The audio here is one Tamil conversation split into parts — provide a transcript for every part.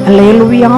அல்லேலூயா.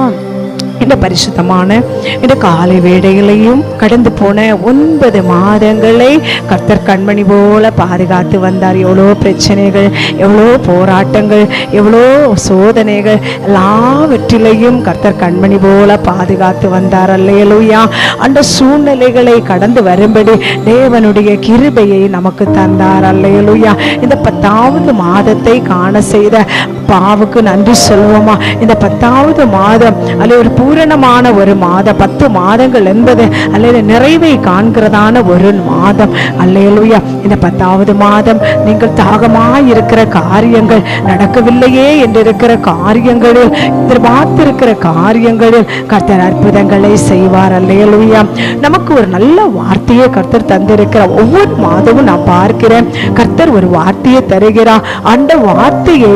இந்த பரிசுத்தமான இந்த காலை வேளைகளையும் கடந்து போன 9 மாதங்களை கர்த்தர் கண்மணி போல பாதுகாத்து வந்தார். எவ்வளோ பிரச்சனைகள், எவ்வளோ போராட்டங்கள், எவ்வளோ சோதனைகள், எல்லாவற்றிலையும் கர்த்தர் கண்மணி போல பாதுகாத்து வந்தார். அல்லேலூயா. அந்த சூழ்நிலைகளை கடந்து வரும்படி தேவனுடைய கிருபையை நமக்கு தந்தார். அல்லேலூயா. இந்த 10வது மாதத்தை காண செய்த பாவுக்கு நன்றி சொல்வோமா? இந்த 10வது மாதம் அல்ல ஒரு பூரணமான ஒரு மாதம். 10 மாதங்கள் என்பது அல்லது நிறைவை காண்கிறதான ஒரு மாதம். அல்லேலூயா. இந்த 10வது மாதம் நீங்கள் தாகமாய் இருக்கிற காரியங்கள், நடக்கவில்லையே என்று இருக்கிற காரியங்களில், எதிர்பார்த்திருக்கிற காரியங்களில் கர்த்தர் அற்புதங்களை செய்வார். அல்லேலூயா. நமக்கு ஒரு நல்ல வார்த்தையை கர்த்தர் தந்திருக்கிறார். ஒவ்வொரு மாதமும் நான் பார்க்கிறேன் கர்த்தர் ஒரு வார்த்தையை தருகிறார். அந்த வார்த்தையை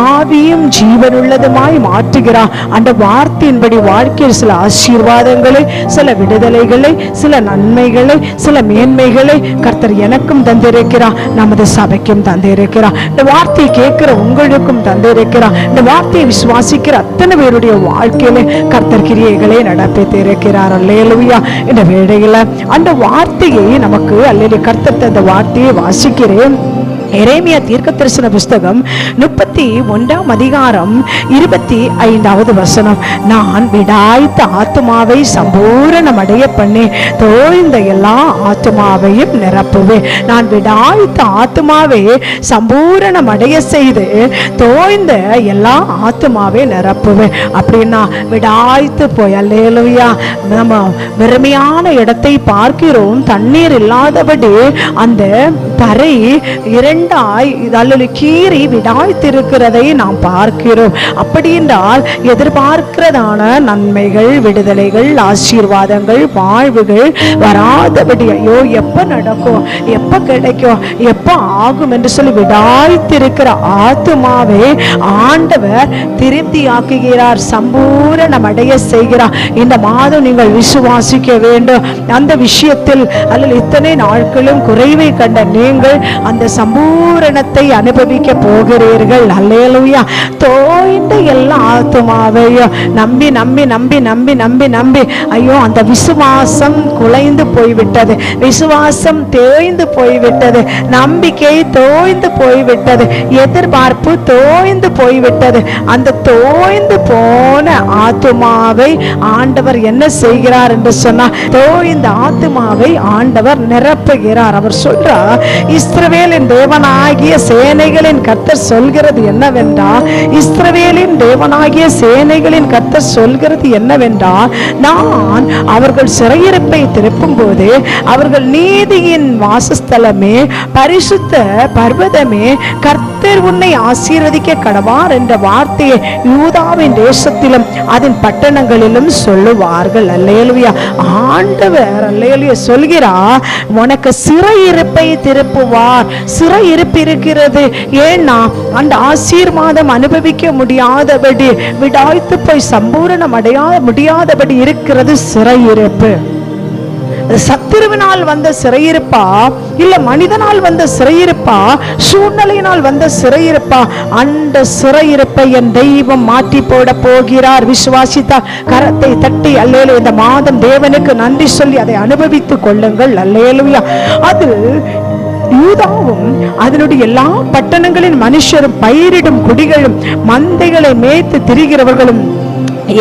ஆவியும் ஜீவனுள்ளதுமாய் மாற்றுகிறார். அந்த வார்த்தையின்படி வாழ்க்கையில் சில ஆசீர்வாதங்களை, சில விடுதலைகளை, சில நன்மைகளை, சில மேன்மைகளை கர்த்தர் எனக்கும் தந்திருக்கிறார், நமது சபைக்கும் தந்திருக்கிறார். இந்த வார்த்தையை கேட்கிற உங்களுக்கும் தந்திருக்கிறார். இந்த வார்த்தையை விசுவாசிக்கிற அத்தனை பேருடைய வாழ்க்கையில கர்த்தர் கிரியைகளை நடப்பித்து இருக்கிறார். அல்லேலூயா. இந்த வேளையில அந்த வார்த்தையை நமக்கு அல்லேலூயா கர்த்தர் தந்த வார்த்தையை வாசிக்கிறேன். எரேமியா தீர்க்கதரிசன புஸ்தகம் 31ஆம் அதிகாரம் 25வது வசனம். நான் விடாய்த்த ஆத்துமாவை சம்பூரணமடைய பண்ணி தோய்ந்த எல்லா ஆத்துமாவையும் நிரப்புவேன். நான் விடாய்த்த ஆத்துமாவை சம்பூரணமடைய செய்து தோய்ந்த எல்லா ஆத்துமாவை நிரப்புவேன். அப்படின்னா விடாய்த்து போய் அல்லேலூயா நம்ம வெறுமையான இடத்தை பார்க்கிறோம். தண்ணீர் இல்லாதபடி அந்த தரை இரண்டாய் கீறி விடாய்த்திருக்கிறதை நாம் பார்க்கிறோம். அப்படி என்றால் எதிர்பார்க்கிறதான நன்மைகள், விடுதலைகள், ஆசீர்வாதங்கள், வாழ்வுகள் வராதபடி ஐயோ எப்ப நடக்கும், எப்ப கிடைக்கும், எப்ப ஆகும் என்று சொல்லி விடாய்த்திருக்கிற ஆத்துமாவை ஆண்டவர் திருப்தியாக்குகிறார், சம்பூரணமடைய செய்கிறார். இந்த மாதம் நீங்கள் விசுவாசிக்க வேண்டும். அந்த விஷயத்தில் அல்லது இத்தனை நாட்களும் குறைவை கண்ட நீங்கள் அந்த சம்பூரணத்தை அனுபவிக்க போகிறீர்கள். அல்லேலூயா. தோய்ந்த எல்லா ஆத்துமாவையும் நம்பி நம்பி நம்பி நம்பி நம்பி நம்பி ஐயோ அந்த விசுவாசம் குலைந்து போய்விட்டது, விசுவாசம் தேய்ந்து போய்விட்டது, நம்பிக்கை தோய்ந்து போய்விட்டது, எதிர்பார்ப்பு தோய்ந்து போய்விட்டது. அந்த தோய்ந்து போன ஆத்துமாவை ஆண்டவர் என்ன செய்கிறார் என்று சொன்னார், தோய்ந்த ஆத்துமாவை ஆண்டவர் நிரப்புகிறார். அவர் சொல்றார், இஸ்ரவேலின் தேவனாகிய சேனைகளின் கர்த்தர் சொல்கிறது என்னவென்றால், இஸ்ரவேலின் தேவனாகிய சேனைகளின் கர்த்தர் சொல்கிறது என்னவென்றால், நான் அவர்கள் சிறையிருப்பை திருப்பும் போது அவர்கள் நீதியின் வாசஸ்தலமே, பரிசுத்த பர்வதமே, கர்த்தர் உன்னை ஆசீர்வதிக்க கடவார் என்ற வார்த்தையை யூதாவின் தேசத்திலும் அதன் பட்டணங்களிலும் சொல்லுவார்கள். அல்லேலூயா. ஆண்டவர் அல்லேலூயா சொல்கிறார், உனக்கு சிறையிருப்பை திருப்புவார். சிறையிருப்பு இருக்கிறது. ஏன்னா அந்த ஆசீர்வாதம் அனுபவிக்க முடியாதபடி, விடாய்த்து போய் சம்பூரணம் அடைய முடியாதபடி இருக்கிறது சிறையிருப்பு. சத்துருவினால் வந்த சிறையிருப்பா, இல்ல மனிதனால் வந்த சிறையிருப்பா, சூழ்நிலையினால் வந்த சிறையிருப்பா? அந்த சிறையிருப்பை என் தெய்வம் மாற்றி போட போகிறார். விசுவாசித்தா கரத்தை தட்டி அல்லேலூயா இந்த மாதம் தேவனுக்கு நன்றி சொல்லி அதை அனுபவித்துக் கொள்ளுங்கள். அல்லேலூயா. அது யூதாவும் அதனுடைய எல்லா பட்டணங்களின் மனுஷரும், பயிரிடும் குடிகளும், மந்தைகளை மேய்த்து திரிகிறவர்களும்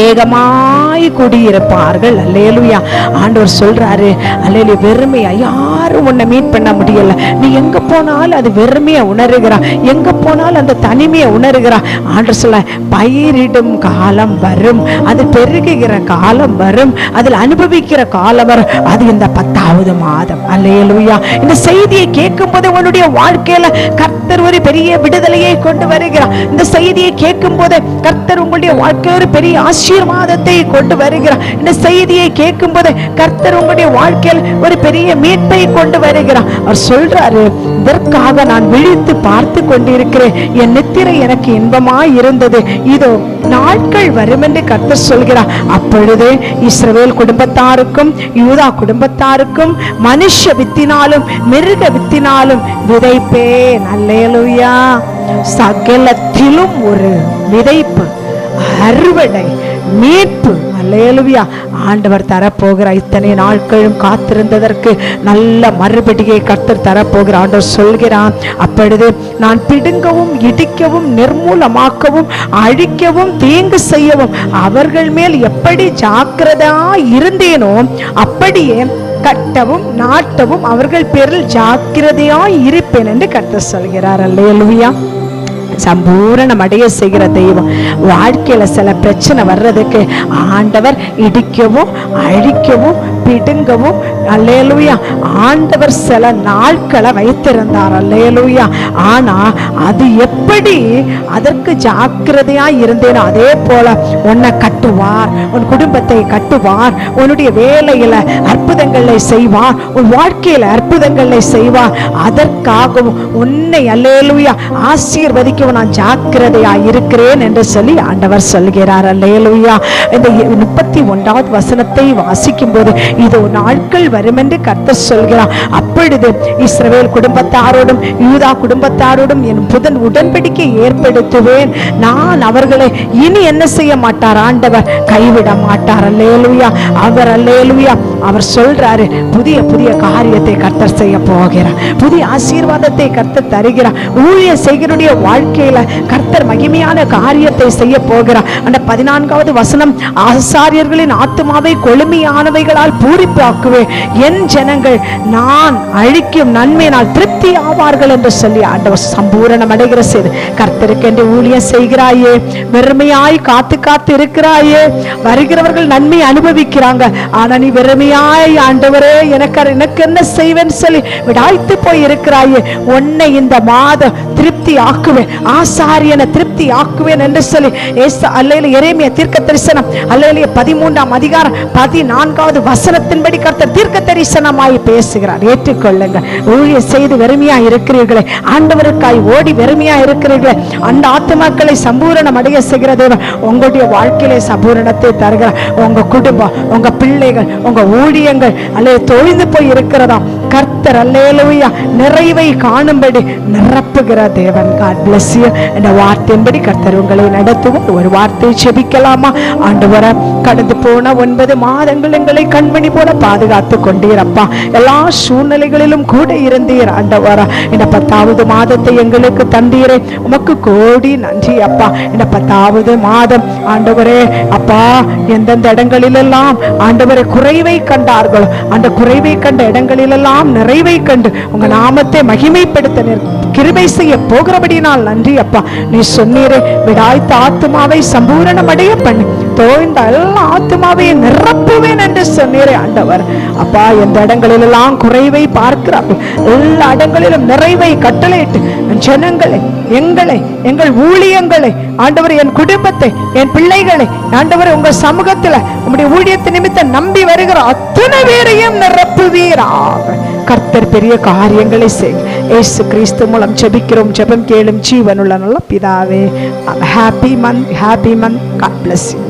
ஏகமாய் குடியிருப்பார்கள். அல்லேலூயா. ஆண்டவர் சொல்றாரு, அல்லேலூயா, வெறுமையா யாரும் உன்னை மீட் பண்ண முடியல. நீ எங்க போனாலும் அது வெறுமையா உணர்கிறா, எங்க போனாலும் அந்த தனிமையை உணர்கிறா. ஆண்டவர் சொல்ல, பயிரிடும் காலம் வரும், அது பெருகுகிற காலம் வரும், அதில் அனுபவிக்கிற காலம் வரும். அது இந்த 10வது மாதம். அல்லேலூயா. இந்த செய்தியை கேட்கும் போது உன்னுடைய வாழ்க்கையில கர்த்தர் ஒரு பெரிய விடுதலையை கொண்டு வருகிறார். இந்த செய்தியை கேட்கும் போது கர்த்தர் உங்களுடைய வாழ்க்கையில் ஒரு பெரிய ஆசீர்வாதத்தை கொண்டு வருகிறார். இந்த செய்தியை கேட்கும் போது கர்த்தர் உங்களுடைய வாழ்க்கையில் ஒரு பெரிய மீட்பை கொண்டு வருகிறார். அவர் சொல்றாரு, இதற்காக நான் விழித்து பார்த்து கொண்டிருக்கிறேன், என் நித்திரை எனக்கு இன்பமாய் இருந்தது, இதோ நாட்கள் வரும் என்று கர்த்தர் சொல்கிறார். அப்பொழுது இஸ்ரவேல் குடும்பத்தாருக்கும் யூதா குடும்பத்தாருக்கும் மனுஷ வித்தினாலும் மிருக வித்தினாலும் விதைப்பேன். அல்லேலூயா. சகலத்திலும் ஒரு விதைப்பு. அறுவடை, மீட்பு, அல்லேலூயா, ஆண்டவர் தரப்போகிறார். இத்தனை நாட்களும் காத்திருந்ததற்கு நல்ல மறுபடியை கர்த்தர் தரப்போகிறார். ஆண்டவர் சொல்கிறான், அப்பொழுது நான் பிடுங்கவும் இடிக்கவும் நிர்மூலமாக்கவும் அழிக்கவும் தீங்கு செய்யவும் அவர்கள் மேல் எப்படி ஜாக்கிரதா இருந்தேனோ அப்படியே கட்டவும் நாட்டவும் அவர்கள் பேரில் ஜாக்கிரதையாய் இருப்பேன் என்று கர்த்தர் சொல்கிறார். அல்லேலூயா. சம்பூரணம் அடைய செய்கிற தெய்வம். வாழ்க்கையில சில பிரச்சனை வர்றதுக்கு ஆண்டவர் இடிக்கவும் அழிக்கவும் பிடுங்கவும், அல்லேலூயா, ஆண்டவர் சில நாட்களை வைத்திருந்தார். அல்லேலூயா. ஆனா அது எப்படி அதற்கு ஜாக்கிரதையா இருந்தேனோ அதே போல உன்னை கட்டுவார், உன் குடும்பத்தை கட்டுவார், உன்னுடைய வேலையில அற்புதங்களை செய்வார், உன் வாழ்க்கையில அற்புதங்களை செய்வார். அதற்காகவும் உன்னை, அல்லேலூயா, ஆசீர்வதிக்க நான் ஜாக்கிரதையா இருக்கிறேன் என்று சொல்லி ஆண்டவர் சொல்கிறார். அல்லேலூயா. இந்த 31வது வசனத்தை வாசிக்கும் போது இதோ நாட்கள் வரும் என்று கர்த்தர் சொல்கிறார். அப்பொழுது இஸ்ரவேல் குடும்பத்தாரோடும் யூதா குடும்பத்தாரோடும் என் புதன் உடன்படிக்கை ஏற்படுத்துவேன். நான் அவர்களை இனி என்ன செய்ய மாட்டார்? ஆண்டவர் கைவிட மாட்டார். அல்லேலூயா. அவர், அல்லேலூயா, அவர் சொல்றாரு, புதிய புதிய காரியத்தை கர்த்தர் செய்ய போகிறார், புதிய ஆசீர்வாதத்தை கர்த்தர் தருகிறார். ஊழிய செய்கிறனுடைய வாழ்க்கையில கர்த்தர் மகிமையான காரியத்தை செய்ய போகிறார். அந்த 14வது வசனம், ஆசாரியர்களின் ஆத்துமாவை கொழுமையானவைகளால் பூரிப்பாக்குவேன், என் ஜனங்கள் நான் அழிக்கும் நன்மையினால் திருப்தி ஆவார்கள் என்று சொல்லி ஆண்டவர் சம்பூரணம் அடைகிற செய்து கர்த்தருக்கு என்று ஊழியம் செய்கிறாயே, வெறுமையாய் காத்து காத்து இருக்கிறாயே, வருகிறவர்கள் நன்மை அனுபவிக்கிறாங்க, ஆனா நீ வெறுமையாய் ஆண்டவரே எனக்கு என்ன செய்வேன்னு சொல்லி விடாய்த்து போய் இருக்கிறாயே, உன்னை இந்த மாதம் திருப்தி ஆக்குவேன், ஆசாரியனை திருப்தி ஆக்குவேன் என்று சொல்லி எரேமியா தீர்க்க தரிசனம் 13ஆம் அதிகாரம் 14வது வசனத்தின்படி கர்த்தர் தீர்க்க தரிசனமாய் பேசுகிறார். ஏற்றுக்கொள்ளுங்க. ஊழிய செய்து வெறுமையா இருக்கிறீர்களே, ஆண்டவருக்காய் ஓடி வெறுமையா இருக்கிறீர்களே, அந்த ஆத்துமாக்களை சம்பூரணம் அடைய செய்கிற தேவன் உங்களுடைய வாழ்க்கையிலே சம்பூரணத்தை தருகிறார். உங்க குடும்பம், உங்க பிள்ளைகள், உங்க ஊழியங்கள் தொய்ந்து போய் இருக்கிறதா கர்த்தர், அல்லேலூயா, நிறைவை காணும்படி நிரப்புகிற தேவன். God bless you. இந்த வார்த்தையின்படி கர்த்தர் உங்களை நடத்துவோம். ஒரு வார்த்தை ஜெபிக்கலாமா? ஆண்டவரே, கடந்து போன 9 மாதங்கள் எங்களை கண்மணி போல பாதுகாத்து கொண்டீரப்பா, எல்லா சூழ்நிலைகளிலும் கூட இருந்தீர். ஆண்டவரே, இந்த 10வது மாதத்தை எங்களுக்கு தந்தீரே, உமக்கு கோடி நன்றி அப்பா. இந்த 10வது மாதம் ஆண்டவரே அப்பா, எந்தெந்த இடங்களிலெல்லாம் ஆண்டவரை குறைவை கண்டார்களோ அந்த குறைவை கண்ட இடங்களிலெல்லாம் நிறைவை கண்டு உங்க நாமத்தை மகிமைப்படுத்த கிருபை செய்ய போகிறபடினால் நன்றி அப்பா. நீ சொன்னீரே, விடாய்த்த ஆத்துமாவை சம்பூரணம் அடைய பண்ணு, தோய்ந்த எல்லா ஆத்துமாவையும் நிரப்புவேன் என்று சொன்னீரே. ஆண்டவர் அப்பா, எந்த இடங்களிலெல்லாம் குறைவை பார்க்கிறார்கள் எல்லா இடங்களிலும் நிறைவை கட்டளையிட்டு ஜனங்களை, எங்களை, எங்கள் ஊழியங்களை, ஆண்டவர் என் குடும்பத்தை, என் பிள்ளைகளை, ஆண்டவர் உங்க சமூகத்தில் உங்களுடைய ஊழியத்தை நிமித்தம் நம்பி வருகிற அத்தனை பேரையும் நிரப்புவீராக. கர்த்தர் பெரிய காரியங்களை செய். இயேசு கிறிஸ்து மூலம் ஜெபிக்கிறோம். ஜெபம் கேளும் ஜீவனுள்ள நல்ல பிதாவே. Happy month. God bless you.